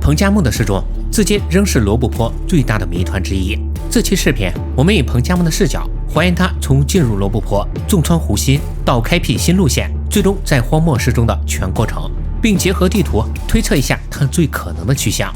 彭加木的失踪至今仍是罗布泊最大的谜团之一。这期视频，我们以彭加木的视角还原他从进入罗布泊、纵穿湖心到开辟新路线，最终在荒漠失踪的全过程，并结合地图推测一下他最可能的去向。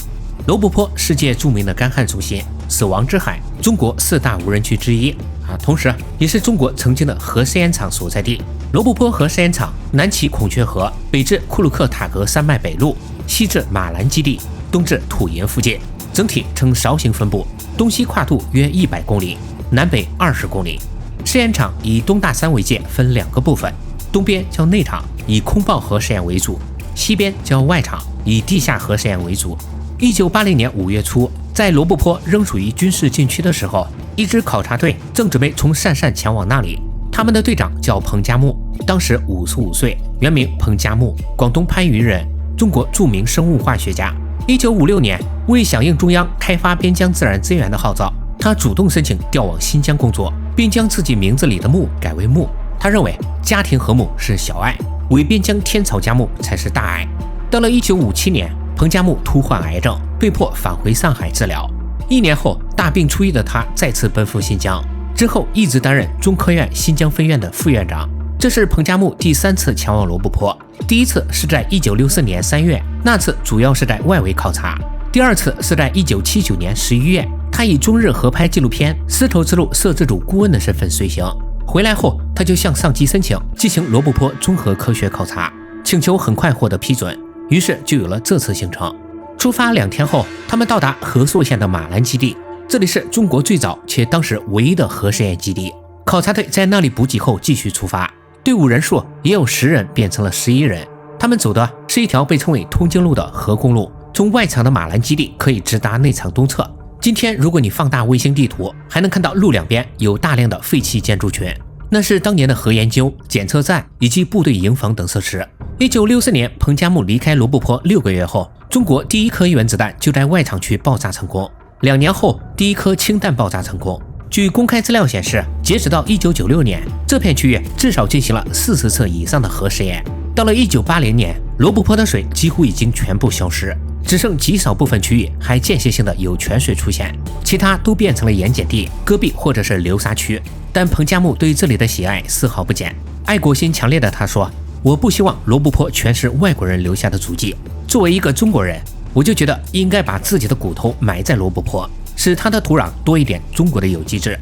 罗布泊，世界著名的干旱中心，死亡之海，中国4大无人区之一同时也是中国曾经的核试验场所在地。罗布泊核试验场南起孔雀河，北至库鲁克塔格山脉北麓，西至马兰基地，东至土银附近，整体呈勺形分布，东西跨度约100公里，南北20公里。试验场以东大山为界，分2个部分，东边叫内场，以空爆核试验为主；西边叫外场，以地下核试验为主。1980年5月初，在罗布泊仍属于军事禁区的时候，一支考察队正准备从鄯善前往那里。他们的队长叫彭加木，当时55岁，原名彭加木，广东番禺人，中国著名生物化学家。1956年，为响应中央开发边疆自然资源的号召，他主动申请调往新疆工作，并将自己名字里的木改为木。他认为家庭和睦是小爱，伪边疆天草佳木才是大爱。到了1957年，彭加木突患癌症，被迫返回上海治疗。1年后，大病初愈的他再次奔赴新疆，之后一直担任中科院新疆分院的副院长。这是彭加木第3次前往罗布泊，第一次是在1964年3月，那次主要是在外围考察；第二次是在1979年11月，他以中日合拍纪录片《丝绸之路》摄制组顾问的身份随行。回来后，他就向上级申请进行罗布泊综合科学考察，请求很快获得批准，于是就有了这次行程。出发2天后，他们到达和硕县的马兰基地，这里是中国最早且当时唯一的核试验基地。考察队在那里补给后继续出发，队伍人数也有10人变成了11人。他们走的是一条被称为通经路的核公路，从外场的马兰基地可以直达内场东侧。今天如果你放大卫星地图，还能看到路两边有大量的废弃建筑群，那是当年的核研究、检测站以及部队营房等设施。1964年，彭加木离开罗布泊6个月后，中国第一颗原子弹就在外场区爆炸成功。2年后，第一颗氢弹爆炸成功。据公开资料显示，截止到1996年，这片区域至少进行了40次以上的核试验。到了1980年，罗布泊的水几乎已经全部消失，只剩极少部分区域还间歇性的有泉水出现，其他都变成了盐碱地、戈壁或者是流沙区。但彭加木对这里的喜爱丝毫不减，爱国心强烈的他说：“我不希望罗布泊全是外国人留下的足迹。作为一个中国人，我就觉得应该把自己的骨头埋在罗布泊，使它的土壤多一点中国的有机质。”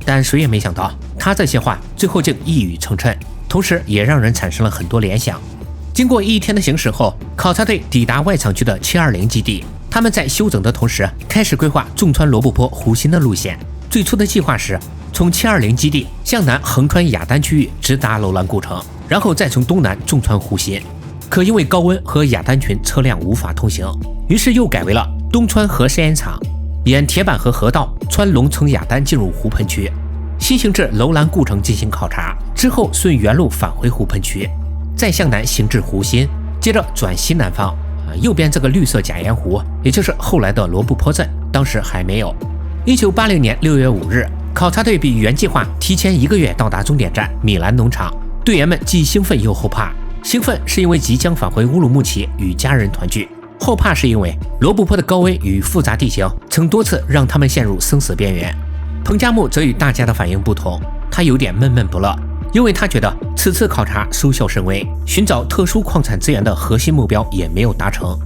但谁也没想到，他这些话最后竟一语成谶，同时也让人产生了很多联想。经过1天的行驶后，考察队抵达外场区的720基地。他们在休整的同时，开始规划纵穿罗布泊湖心的路线。最初的计划是从720基地向南横穿雅丹区域，直达楼兰古城，然后再从东南纵穿湖心。可因为高温和雅丹群车辆无法通行，于是又改为了东穿核试验场，沿铁板和河道穿龙城雅丹进入湖盆区，西行至楼兰故城进行考察，之后顺原路返回湖盆区，再向南行至湖心，接着转西南方。右边这个绿色假盐湖，也就是后来的罗布泊镇，当时还没有。1980年6月5日，考察队比原计划提前1个月到达终点站米兰农场。队员们既兴奋又后怕。兴奋是因为即将返回乌鲁木齐与家人团聚，后怕是因为罗布泊的高危与复杂地形曾多次让他们陷入生死边缘。彭加木则与大家的反应不同，他有点闷闷不乐，因为他觉得此次考察收效甚微，寻找特殊矿产资源的核心目标也没有达成。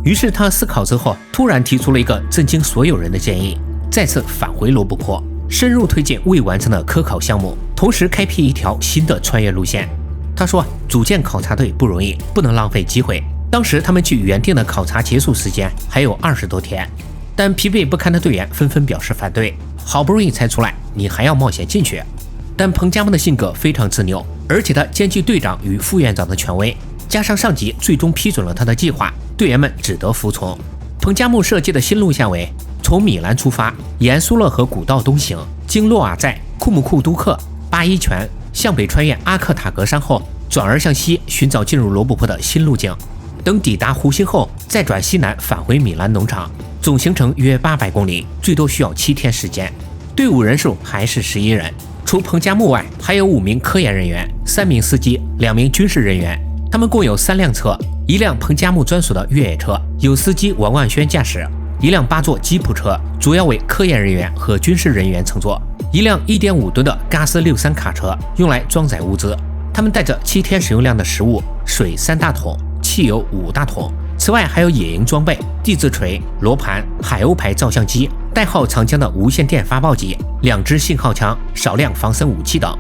于是他思考之后，突然提出了一个震惊所有人的建议：再次返回罗布泊，深入推进未完成的科考项目，同时开辟一条新的穿越路线。他说，组建考察队不容易，不能浪费机会。当时他们距原定的考察结束时间还有20多天，但疲惫不堪的队员纷纷表示反对，好不容易才出来，你还要冒险进去？但彭加木的性格非常执拗，而且他兼具队长与副院长的权威，加上上级最终批准了他的计划，队员们只得服从。彭加木设计的新路线为从米兰出发，沿苏勒河古道东行，经洛瓦寨、库姆库都克、巴伊泉，向北穿越阿克塔格山后，转而向西寻找进入罗布泊的新路径。等抵达湖心后，再转西南返回米兰农场，总行程约800公里，最多需要7天时间。队伍人数还是11人，除彭加木外，还有5名科研人员、3名司机、2名军事人员。他们共有3辆车，一辆彭加木专属的越野车，由司机王万轩驾驶；一辆8座吉普车，主要为科研人员和军事人员乘坐；一辆1.5吨的嘎斯63卡车，用来装载物资。他们带着7天使用量的食物、水3大桶、汽油5大桶。此外还有野营装备、地质锤、罗盘、海鸥牌照相机、代号长江的无线电发报机、2支信号枪、少量防身武器等。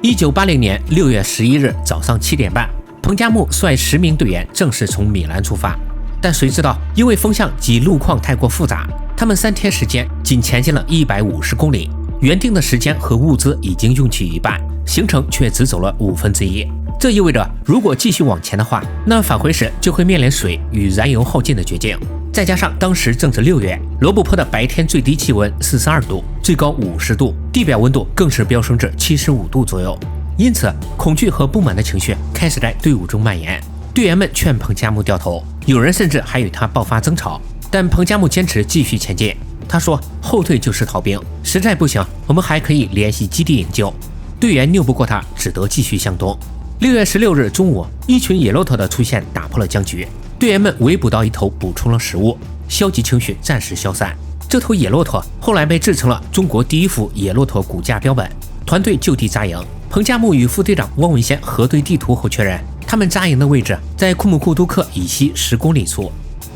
1980年6月11日早上7点半，彭加木率10名队员正式从米兰出发。但谁知道，因为风向及路况太过复杂，他们3天时间仅前进了150公里，原定的时间和物资已经用去一半，行程却只走了1/5。这意味着，如果继续往前的话，那返回时就会面临水与燃油耗尽的绝境。再加上当时正值6月，罗布泊的白天最低气温42度，最高50度，地表温度更是飙升至75度左右。因此，恐惧和不满的情绪开始在队伍中蔓延。队员们劝彭加木掉头，有人甚至还与他爆发争吵，但彭加木坚持继续前进。他说：“后退就是逃兵，实在不行，我们还可以联系基地营救。”队员拗不过他，只得继续向东。6月16日中午，一群野骆驼的出现打破了僵局，队员们围捕到一头，补充了食物，消极情绪暂时消散。这头野骆驼后来被制成了中国第1幅野骆驼骨架标本。团队就地扎营，彭加木与副队长汪文先核对地图后确认，他们扎营的位置在库姆库都克以西10公里处。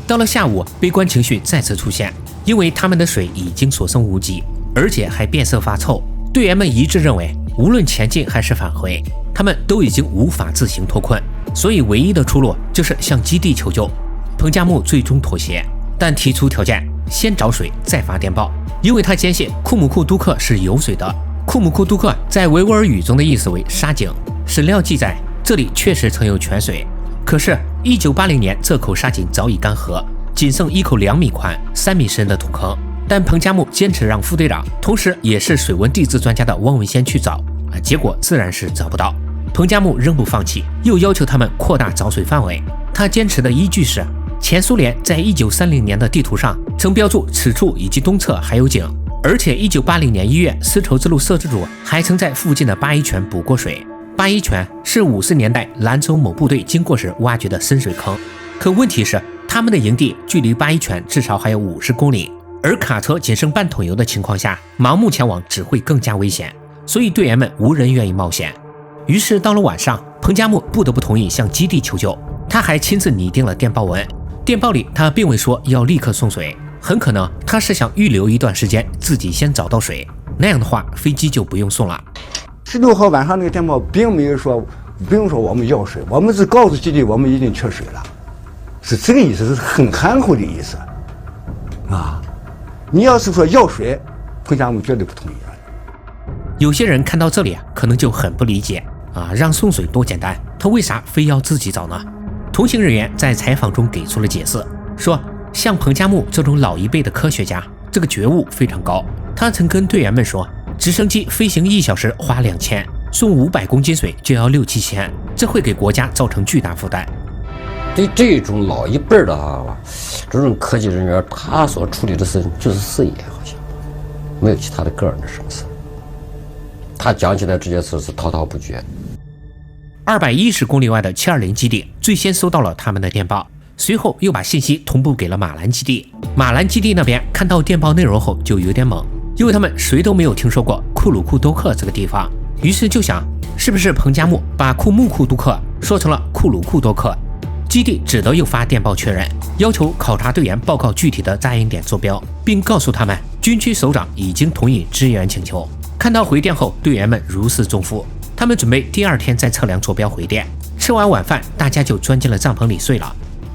到了下午，悲观情绪再次出现，因为他们的水已经所剩无几，而且还变色发臭。队员们一致认为，无论前进还是返回，他们都已经无法自行脱困，所以唯一的出路就是向基地求救。彭加木最终妥协，但提出条件：先找水，再发电报，因为他坚信库姆库都克是有水的。库姆库都克在维吾尔语中的意思为沙井，史料记载这里确实曾有泉水。可是1980年这口沙井早已干涸，仅剩一口2米宽、3米深的土坑。但彭加木坚持让副队长，同时也是水文地质专家的汪文先去找，结果自然是找不到。彭加木仍不放弃，又要求他们扩大找水范围。他坚持的依据是，前苏联在1930年的地图上曾标注此处以及东侧还有井，而且1980年1月，丝绸之路摄制组还曾在附近的八一泉补过水。八一泉是50年代兰州某部队经过时挖掘的深水坑，可问题是，他们的营地距离八一泉至少还有50公里。而卡车仅剩半桶油的情况下，盲目前往只会更加危险，所以队员们无人愿意冒险。于是到了晚上，彭加木不得不同意向基地求救。他还亲自拟定了电报文，电报里他并未说要立刻送水，很可能他是想预留一段时间，自己先找到水，那样的话飞机就不用送了。16号晚上那个电报并没有说不用说我们要水，我们是告诉基地我们已经缺水了，是这个意思，是很含糊的意思啊。你要是说要水，彭加木绝对不同意了。有些人看到这里可能就很不理解让送水多简单，他为啥非要自己找呢？同行人员在采访中给出了解释，说像彭加木这种老一辈的科学家，这个觉悟非常高。他曾跟队员们说，直升机飞行1小时花2000，送500公斤水就要6-7千，这会给国家造成巨大负担。对这种老一辈的这种科技人员，他所处理的事就是事业，好像没有其他的个人的什么事。他讲起来这件事是滔滔不绝。210公里外的720基地最先收到了他们的电报，随后又把信息同步给了马兰基地。马兰基地那边看到电报内容后就有点懵，因为他们谁都没有听说过库鲁库都克这个地方，于是就想是不是彭加木把库木库都克说成了库鲁库多克。基地只得又发电报确认，要求考察队员报告具体的扎营点坐标，并告诉他们军区首长已经同意支援请求。看到回电后，队员们如释重负，他们准备第2天再测量坐标回电。吃完晚饭，大家就钻进了帐篷里睡了，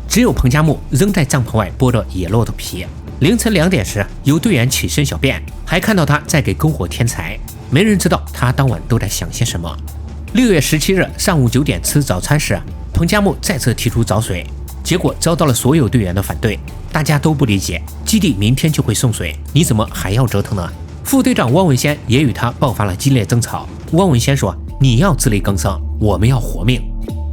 只有彭加木仍在帐篷外剥着野骆驼皮。凌晨2点时，有队员起身小便，还看到他在给篝火添柴，没人知道他当晚都在想些什么。6月17日上午9点吃早餐时，彭加木再次提出找水，结果遭到了所有队员的反对，大家都不理解，基地明天就会送水，你怎么还要折腾呢？副队长汪文先也与他爆发了激烈争吵。汪文先说：“你要自力更生，我们要活命。”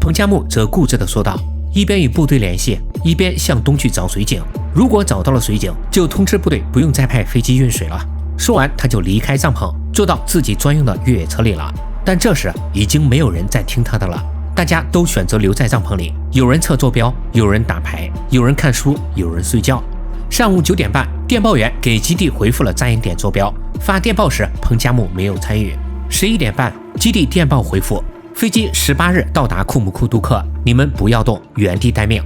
彭加木则固执地说道，一边与部队联系，一边向东去找水井，如果找到了水井，就通知部队不用再派飞机运水了。说完，他就离开帐篷，坐到自己专用的越野车里了。但这时已经没有人再听他的了。大家都选择留在帐篷里，有人测坐标，有人打牌，有人看书，有人睡觉。上午9点半，电报员给基地回复了扎营点坐标，发电报时彭加木没有参与。11点半，基地电报回复：飞机18日到达库木库杜克，你们不要动，原地待命。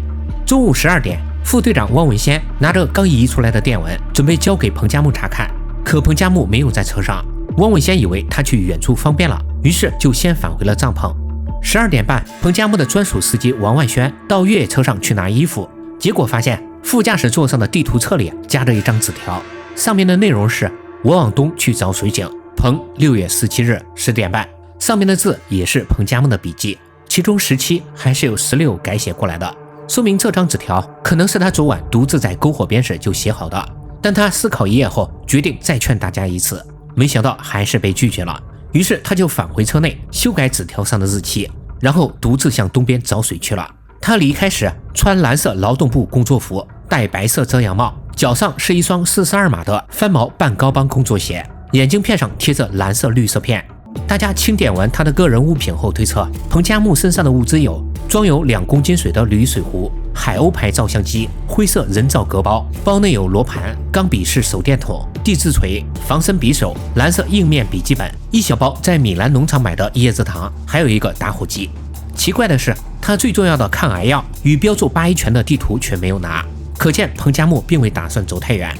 中午12点，副队长汪文先拿着刚移出来的电文，准备交给彭加木查看，可彭加木没有在车上。汪文先以为他去远处方便了，于是就先返回了帐篷。12点半，彭加木的专属司机王万轩到越野车上去拿衣服，结果发现副驾驶座上的地图册里夹着一张纸条，上面的内容是：我往东去找水井，彭6月17日10点半。上面的字也是彭加木的笔记，其中17还是由16改写过来的，说明这张纸条可能是他昨晚独自在篝火边时就写好的。但他思考一夜后，决定再劝大家一次，没想到还是被拒绝了。于是他就返回车内修改纸条上的日期，然后独自向东边找水去了。他离开时穿蓝色劳动部工作服，戴白色遮阳帽，脚上是一双42码的翻毛半高帮工作鞋，眼镜片上贴着蓝色绿色片。大家清点完他的个人物品后推测，彭加木身上的物资有装有2公斤水的铝水壶、海鸥牌照相机、灰色人造革包，包内有罗盘、钢笔式手电筒、地质锤、防身匕首、蓝色硬面笔记本，一小包在米兰农场买的椰子糖，还有一个打火机。奇怪的是，他最重要的抗癌药与标注八一泉的地图却没有拿，可见彭加木并未打算走太远。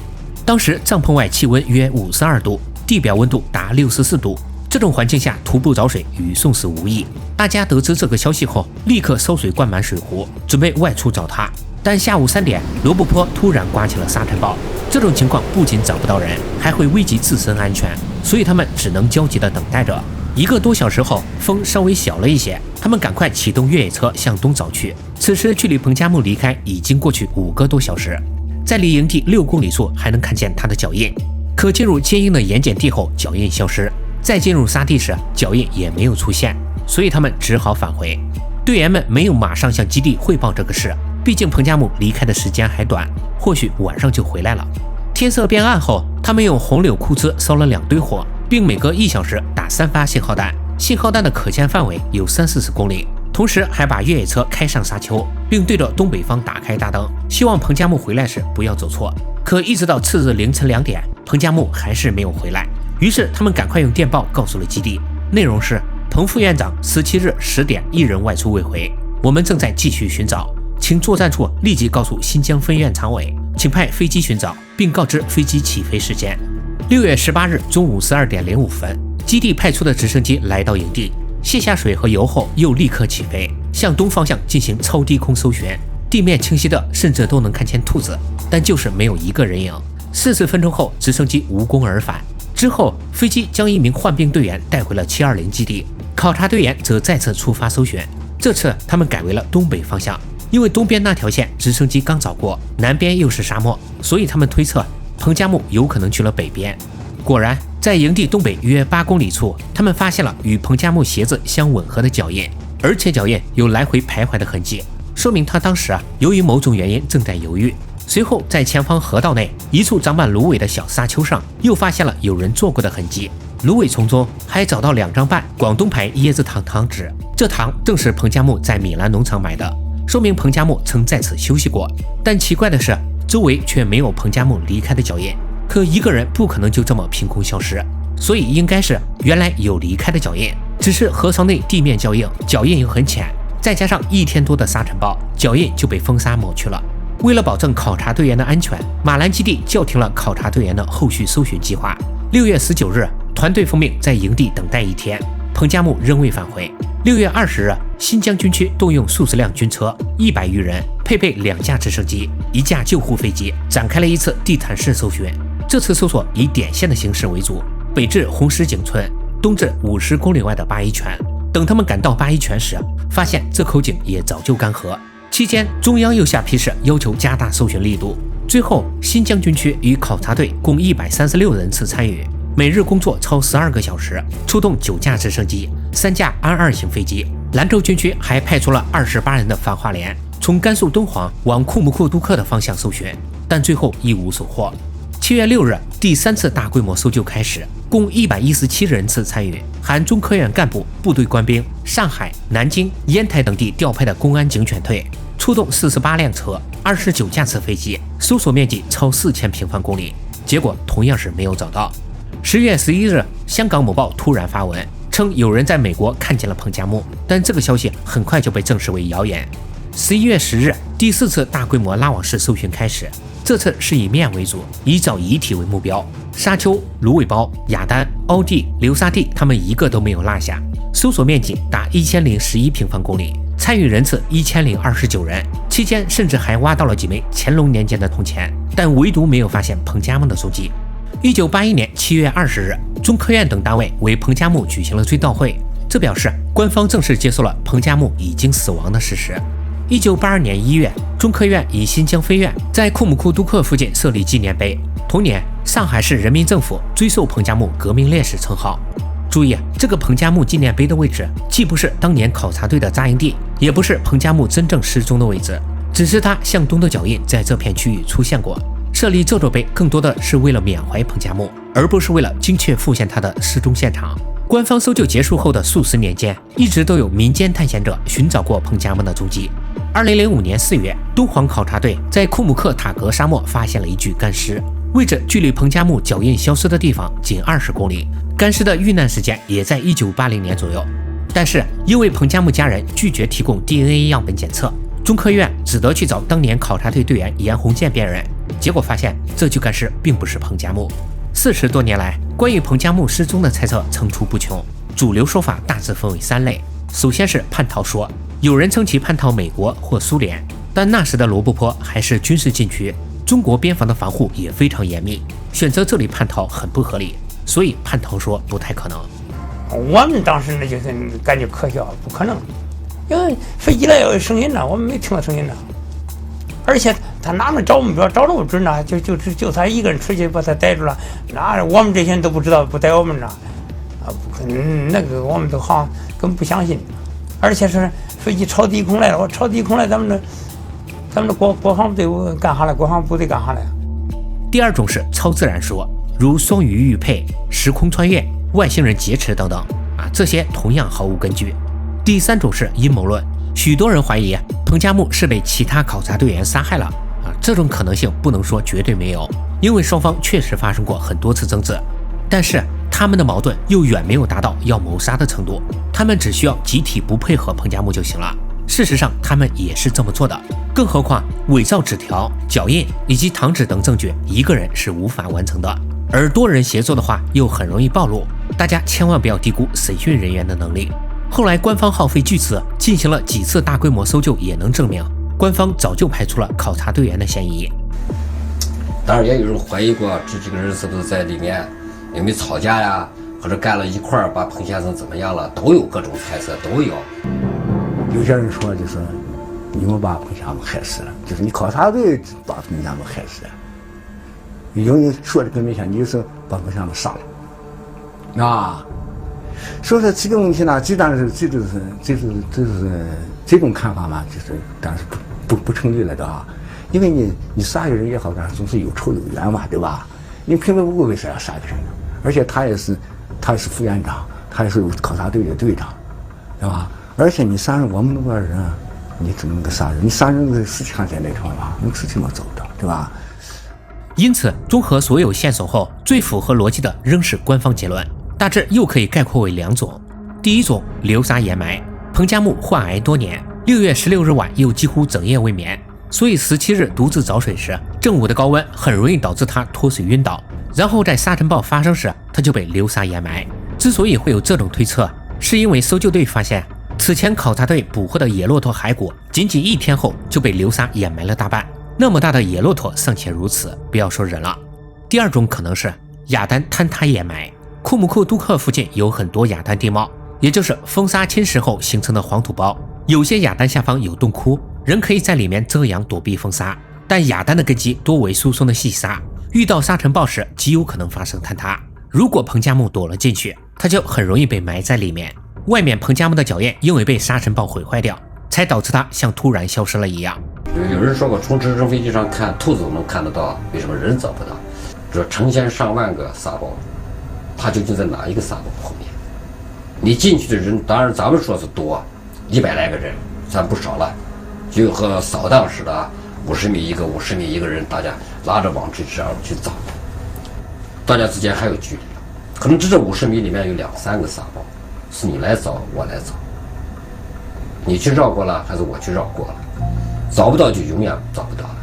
当时帐篷外气温约52度，地表温度达64度，这种环境下徒步找水与送死无异。大家得知这个消息后，立刻烧水灌满水壶，准备外出找他。但下午3点，罗布泊突然刮起了沙尘暴，这种情况不仅找不到人，还会危及自身安全，所以他们只能焦急地等待着。1个多小时后，风稍微小了一些，他们赶快启动越野车向东找去。此时距离彭加木离开已经过去5个多小时，在离营地6公里处还能看见他的脚印，可进入坚硬的盐碱地后，脚印消失。再进入沙地时，脚印也没有出现，所以他们只好返回。队员们没有马上向基地汇报这个事，毕竟彭加木离开的时间还短，或许晚上就回来了。天色变暗后，他们用红柳枯枝烧了2堆火，并每隔1小时打3发信号弹，信号弹的可见范围有30-40公里。同时还把越野车开上沙丘，并对着东北方打开大灯，希望彭加木回来时不要走错。可一直到次日凌晨2点，彭加木还是没有回来。于是他们赶快用电报告诉了基地，内容是：彭副院长17日10点1人外出未回，我们正在继续寻找，请作战处立即告诉新疆分院常委，请派飞机寻找，并告知飞机起飞时间。6月18日中午12点05分，基地派出的直升机来到营地，卸下水和油后又立刻起飞，向东方向进行超低空搜寻，地面清晰的甚至都能看见兔子，但就是没有一个人影。40分钟后，直升机无功而返。之后，飞机将1名患病队员带回了720基地，考察队员则再次出发搜寻。这次他们改为了东北方向，因为东边那条线直升机刚找过，南边又是沙漠，所以他们推测彭加木有可能去了北边。果然，在营地东北约8公里处，他们发现了与彭加木鞋子相吻合的脚印，而且脚印有来回徘徊的痕迹，说明他当时由于某种原因正在犹豫。随后，在前方河道内一处长满芦苇的小沙丘上，又发现了有人坐过的痕迹。芦苇丛中还找到2张半广东牌椰子糖糖纸，这糖正是彭加木在米兰农场买的，说明彭加木曾在此休息过。但奇怪的是，周围却没有彭加木离开的脚印。可一个人不可能就这么凭空消失，所以应该是原来有离开的脚印，只是河床内地面较硬，脚印又很浅，再加上1天多的沙尘暴，脚印就被风沙抹去了。为了保证考察队员的安全，马兰基地叫停了考察队员的后续搜寻计划。6月19日，团队奉命在营地等待1天，彭加木仍未返回。6月20日，新疆军区动用数十辆军车，100余人，配备2架直升机、1架救护飞机，展开了一次地毯式搜寻。这次搜索以点线的形式为主，北至红石井村，东至50公里外的八一泉。等他们赶到八一泉时，发现这口井也早就干涸。期间，中央又下批示要求加大搜寻力度。最后，新疆军区与考察队共136人次参与，每日工作超12个小时，出动9架直升机、3架安2型飞机。兰州军区还派出了28人的防化连，从甘肃敦煌往库木库杜克的方向搜寻，但最后一无所获。7月6日，第3次大规模搜救开始，共117人次参与，含中科院干部、部队官兵、上海、南京、烟台等地调派的公安警犬队，出动48辆车、29架次飞机，搜索面积超4000平方公里。结果同样是没有找到。10月11日，香港某报突然发文称有人在美国看见了彭加木，但这个消息很快就被证实为谣言。11月10日，第4次大规模拉网式搜寻开始，这次是以面为主，以找遗体为目标。沙丘、芦苇包、雅丹、凹地、流沙地，他们一个都没有落下。搜索面积达1011平方公里，参与人次1029人，期间甚至还挖到了几枚乾隆年间的铜钱，但唯独没有发现彭加木的踪迹。1981年7月20日，中科院等单位为彭加木举行了追悼会，这表示官方正式接受了彭加木已经死亡的事实。1982年1月，中科院以新疆飞院在库姆库都克附近设立纪念碑。同年，上海市人民政府追授彭加木革命烈士称号。注意，这个彭加木纪念碑的位置既不是当年考察队的扎营地，也不是彭加木真正失踪的位置，只是他向东的脚印在这片区域出现过。设立这座碑更多的是为了缅怀彭加木，而不是为了精确复现他的失踪现场。官方搜救结束后的数十年间，一直都有民间探险者寻找过彭加木的踪迹。2005年4月，敦煌考察队在库姆克塔格沙漠发现了一具干尸，位置距离彭加木脚印消失的地方仅20公里，干尸的遇难时间也在1980年左右。但是因为彭加木家人拒绝提供 DNA 样本检测，中科院只得去找当年考察队队员严洪建辨认，结果发现这具干尸并不是彭加木。40多年来，关于彭加木失踪的猜测层出不穷，主流说法大致分为3类。首先是叛逃说，有人称其叛逃美国或苏联，但那时的罗布泊还是军事禁区，中国边防的防护也非常严密，选择这里叛逃很不合理，所以叛逃说不太可能。我们当时那就是感觉可笑，不可能，因为飞机来有声音呢，我们没听到声音呢，而且他哪能找目标找那么准呢？就他一个人出去把他逮住了，那我们这些人都不知道，不逮我们呢，不可能，那个我们都好像根本不相信，而且是飞机朝低空来了，我朝低空来，咱们的国防部队干啥了？国防部队干啥了？第二种是超自然说，如双鱼玉佩、时空穿越、外星人劫持等等这些同样毫无根据。第三种是阴谋论，许多人怀疑彭加木是被其他考察队员杀害了这种可能性不能说绝对没有，因为双方确实发生过很多次争执，但是他们的矛盾又远没有达到要谋杀的程度，他们只需要集体不配合彭加木就行了。事实上他们也是这么做的，更何况伪造纸条、脚印以及糖纸等证据一个人是无法完成的，而多人协作的话又很容易暴露，大家千万不要低估审讯人员的能力。后来官方耗费巨资进行了几次大规模搜救，也能证明官方早就排除了考察队员的嫌疑。当然也有人怀疑过这几个人是不是在里面有没有吵架呀，或者干了一块把彭先生怎么样了，都有各种猜测，都有。有些人说就是你们把彭加木害死了，就是你考察队把彭加木害死了。有人说的更明显，你是把彭加木杀了所以说这个问题呢，这种看法嘛，就是当然是不成立了的因为你杀一个人也好干，总是有仇有怨嘛，对吧？你平白无故为啥要杀一个人呢？而且他也是副院长，他也是考察队的队长，对吧？而且你杀人，我们那个人你怎么能够杀人？你杀人的尸体还在那地方吗？那个尸体没走的，对吧？因此综合所有线索后，最符合逻辑的仍是官方结论，大致又可以概括为2种。第一种，流沙掩埋，彭加木患癌多年，6月16日晚又几乎整夜未眠，所以17日独自找水时，正午的高温很容易导致他脱水晕倒，然后在沙尘暴发生时他就被流沙掩埋。之所以会有这种推测，是因为搜救队发现此前考察队捕获的野骆驼骸骨仅仅1天后就被流沙掩埋了大半，那么大的野骆驼尚且如此，不要说人了。第二种可能是雅丹坍塌掩埋，库姆库都克附近有很多雅丹地貌，也就是风沙侵蚀后形成的黄土包，有些雅丹下方有洞窟，人可以在里面遮阳躲避风沙，但雅丹的根基多为疏松的细沙，遇到沙尘暴时极有可能发生坍塌。如果彭加木躲了进去，他就很容易被埋在里面，外面彭加木的脚印因为被沙尘暴毁坏掉，才导致他像突然消失了一样。有人说过从直升飞机上看兔子能看得到，为什么人找不到？这成千上万个沙包，他究竟在哪一个沙包后面？你进去的人，当然咱们说是多，100来个人，咱不少了，就和扫荡似的，50米一个，50米一个人，大家拉着网这样去找，大家之间还有距离了，可能这50米里面有2、3个沙包，是你来找，我来找，你去绕过了，还是我去绕过了？找不到就永远找不到了，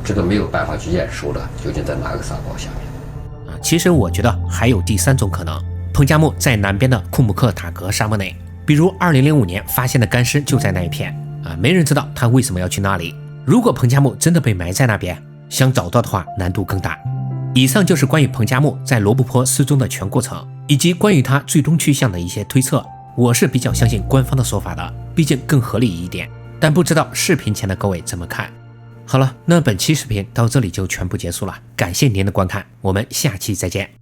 这个没有办法去验收的，究竟在哪个沙包下面？其实我觉得还有第3种可能，彭加木在南边的库姆克塔格沙漠内，比如2005年发现的干尸就在那一片没人知道他为什么要去那里。如果彭加木真的被埋在那边，想找到的话难度更大。以上就是关于彭加木在罗布泊失踪的全过程，以及关于他最终去向的一些推测。我是比较相信官方的说法的，毕竟更合理一点，但不知道视频前的各位怎么看。好了，那本期视频到这里就全部结束了，感谢您的观看，我们下期再见。